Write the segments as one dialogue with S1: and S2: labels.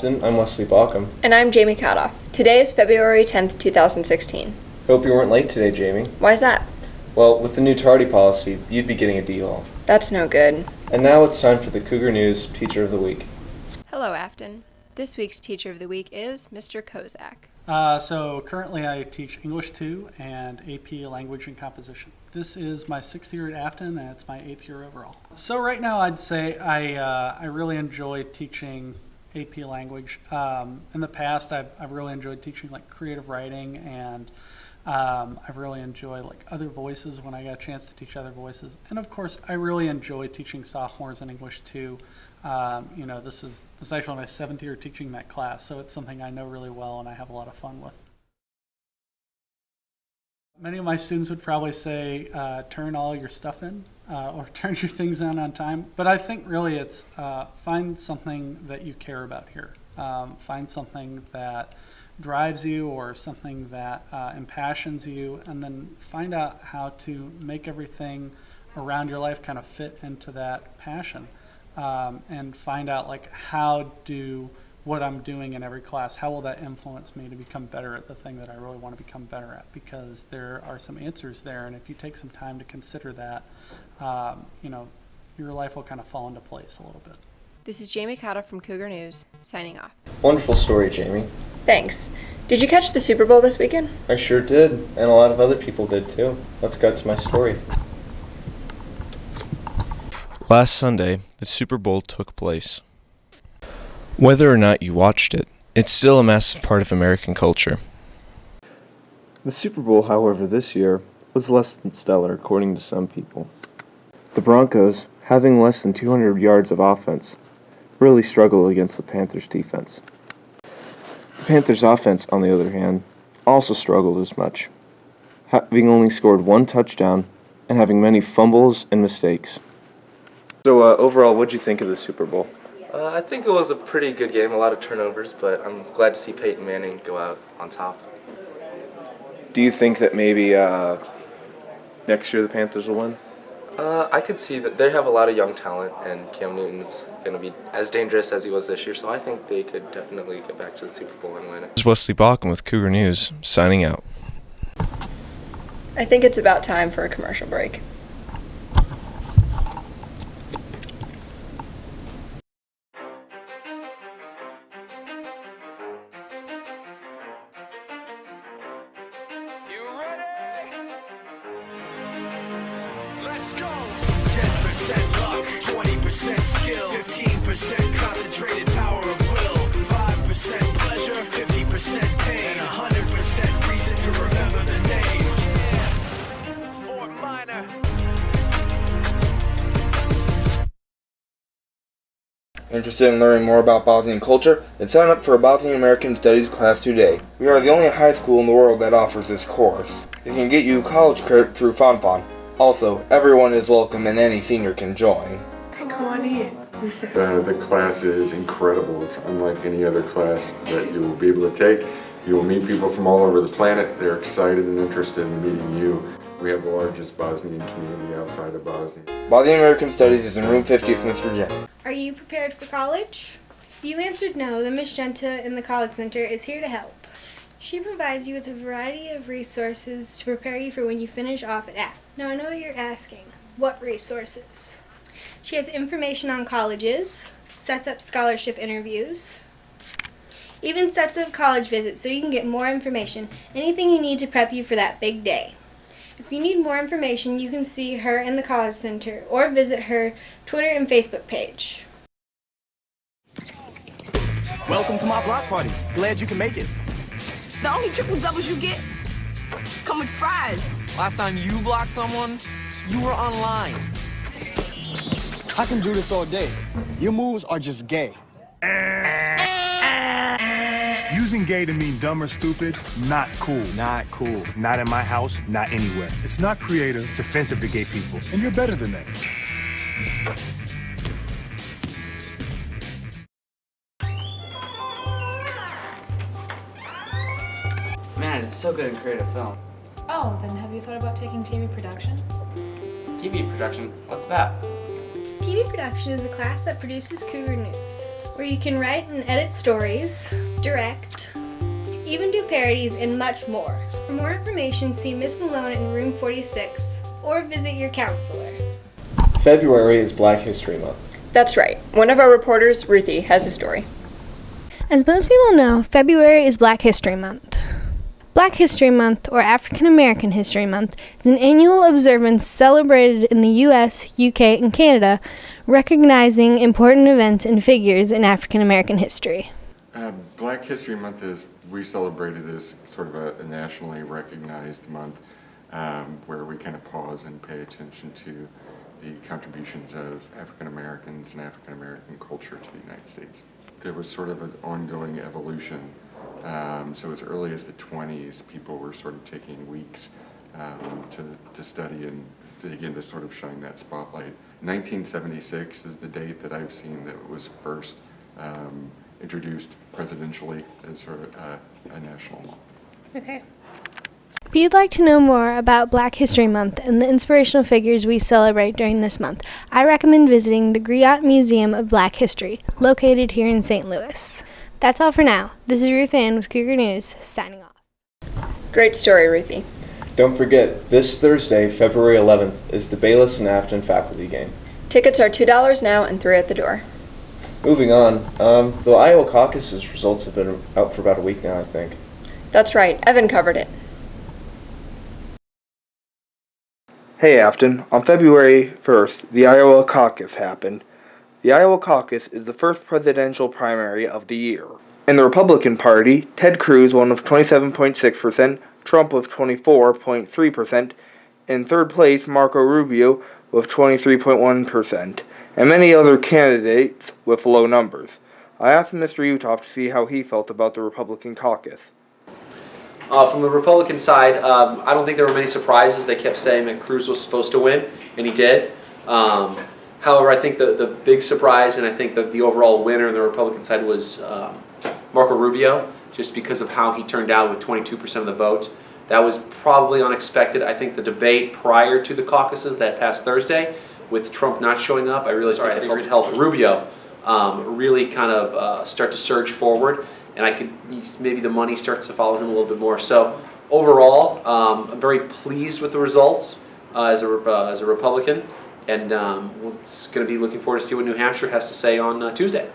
S1: Affton. I'm Wesley Baucom.
S2: And I'm Jamie Kadoff. Today is February 10th, 2016.
S1: Hope you weren't late today, Jamie.
S2: Why's that?
S1: Well, with the new tardy policy, you'd be getting a D-Hall.
S2: That's no good.
S1: And now it's time for the Cougar News Teacher of the Week.
S2: Hello, Affton. This week's Teacher of the Week is Mr. Kozak.
S3: So currently I teach English 2 and AP Language and Composition. This is my 6th year at Affton and it's my 8th year overall. So right now I'd say I really enjoy teaching AP Language. In the past I've really enjoyed teaching like creative writing, and I've really enjoyed like other voices when I got a chance to teach other voices. And of course I really enjoy teaching sophomores in English 2. This is actually my 7th year teaching that class, so it's something I know really well and I have a lot of fun with. Many of my students would probably say, turn all your stuff in, or turn your things on time. But I think really it's find something that you care about here. Find something that drives you or something that impassions you, and then find out how to make everything around your life kind of fit into that passion. And find out like how do what I'm doing in every class, how will that influence me to become better at the thing that I really want to become better at, because there are some answers there, and if you take some time to consider that, your life will kind of fall into place a little bit.
S2: This is Jamie Cotta from Cougar News, signing off.
S1: Wonderful story, Jamie.
S2: Thanks. Did you catch the Super Bowl this weekend?
S1: I sure did, and a lot of other people did too. Let's get to my story.
S4: Last Sunday, the Super Bowl took place. Whether or not you watched it, it's still a massive part of American culture. The Super Bowl, however, this year was less than stellar according to some people. The Broncos, having less than 200 yards of offense, really struggled against the Panthers' defense. The Panthers' offense, on the other hand, also struggled as much, having only scored one touchdown and having many fumbles and mistakes. So overall, what'd you think of the Super Bowl?
S5: I think it was a pretty good game, a lot of turnovers, but I'm glad to see Peyton Manning go out on top.
S4: Do you think that maybe next year the Panthers will win?
S5: I could see that they have a lot of young talent, and Cam Newton's going to be as dangerous as he was this year, so I think they could definitely get back to the Super Bowl and win it.
S4: This is Wesley Baucom with Cougar News, signing out.
S2: I think it's about time for a commercial break.
S6: Let's go. 10% luck, 20% skill, 15% concentrated power of will, 5% pleasure, 50% pain, 100% reason to remember the name. Fort Minor.
S7: Interested in learning more about Bosnian culture? Then sign up for a Bosnian American Studies class today. We are the only high school in the world that offers this course. It can get you college credit through FonFon. Also, everyone is welcome and any senior can join.
S8: Come on in.
S9: The class is incredible. It's unlike any other class that you will be able to take. You will meet people from all over the planet. They're excited and interested in meeting you. We have the largest Bosnian community outside of Bosnia.
S7: Bosnian American Studies is in room 50 of Miss Virginia.
S10: Are you prepared for college? If you answered no, then Miss Genta in the College Center is here to help. She provides you with a variety of resources to prepare you for when you finish off at Affton. Now I know what you're asking. What resources? She has information on colleges, sets up scholarship interviews, even sets up college visits so you can get more information, anything you need to prep you for that big day. If you need more information, you can see her in the College Center or visit her Twitter and Facebook page.
S11: Welcome to my block party. Glad you can make it.
S12: The only triple doubles you get come with fries.
S13: Last time you blocked someone, you were online.
S11: I can do this all day. Your moves are just gay.
S14: Using gay to mean dumb or stupid, not cool.
S11: Not cool.
S14: Not in my house, not anywhere. It's not creative, it's offensive to gay people. And you're better than that.
S15: Man, it's so good in creative film.
S16: Oh, then have you thought about taking TV production?
S15: TV production? What's that?
S10: TV production is a class that produces Cougar News. where you can write and edit stories, direct, even do parodies, and much more. For more information, see Miss Malone in room 46 or visit your counselor.
S1: February is Black History Month.
S8: That's right. One of our reporters, Ruthie, has a story.
S10: As most people know, February is Black History Month. Black History Month, or African American History Month, is an annual observance celebrated in the U.S., U.K., and Canada, recognizing important events and figures in African American history.
S9: Black History Month is, we celebrate it as sort of a nationally recognized month where we kind of pause and pay attention to the contributions of African Americans and African American culture to the United States. There was sort of an ongoing evolution. So as early as the 20s, people were sort of taking weeks to study and begin to sort of shine that spotlight. 1976 is the date that I've seen that was first introduced presidentially as sort of a national law.
S10: Okay. If you'd like to know more about Black History Month and the inspirational figures we celebrate during this month, I recommend visiting the Griot Museum of Black History, located here in St. Louis. That's all for now. This is Ruth Ann with Cougar News, signing off.
S8: Great story, Ruthie.
S1: Don't forget, this Thursday, February 11th, is the Bayless and Affton faculty game.
S8: Tickets are $2 now and $3 at the door.
S1: Moving on, the Iowa Caucus's results have been out for about a week now, I think.
S8: That's right. Evan covered it.
S7: Hey Affton, on February 1st, the Iowa Caucus happened. The Iowa Caucus is the first presidential primary of the year. In the Republican Party, Ted Cruz won with 27.6%, Trump with 24.3%, in third place Marco Rubio with 23.1%, and many other candidates with low numbers. I asked Mr. Utah to see how he felt about the Republican caucus.
S17: From the Republican side, I don't think there were many surprises. They kept saying that Cruz was supposed to win, and he did. However, I think the big surprise, and I think the overall winner on the Republican side was Marco Rubio, just because of how he turned out with 22% of the vote. That was probably unexpected. I think the debate prior to the caucuses that past Thursday, with Trump not showing up, I really think it helped Rubio really kind of start to surge forward. And maybe the money starts to follow him a little bit more. So overall, I'm very pleased with the results as a Republican, and we're going to be looking forward to see what New Hampshire has to say on Tuesday.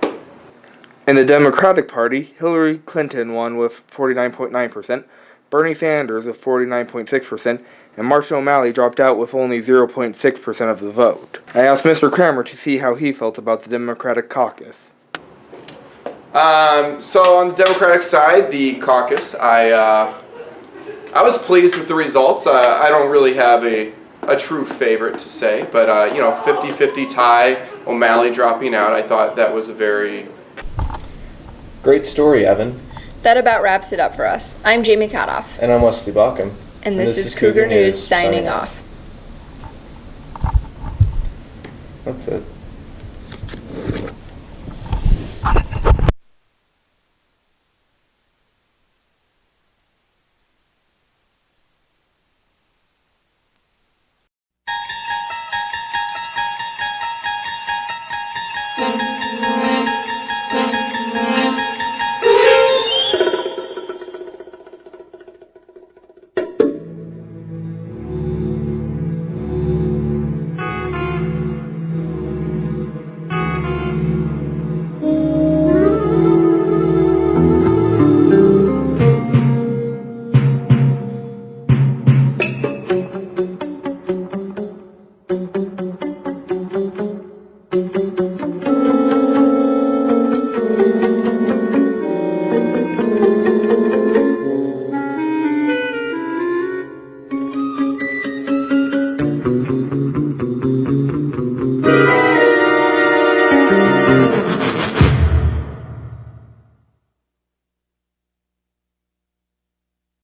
S7: In the Democratic Party, Hillary Clinton won with 49.9%, Bernie Sanders with 49.6%, and Marshall O'Malley dropped out with only 0.6% of the vote. I asked Mr. Kramer to see how he felt about the Democratic caucus.
S18: So on the Democratic side, the caucus, I was pleased with the results. I don't really have a true favorite to say, but 50-50 tie, O'Malley dropping out, I thought that was a very
S1: great story, Evan.
S8: That about wraps it up for us. I'm Jamie Kadoff.
S1: And I'm Wesley Bauckham.
S8: And this is Cougar News signing off.
S1: That's it.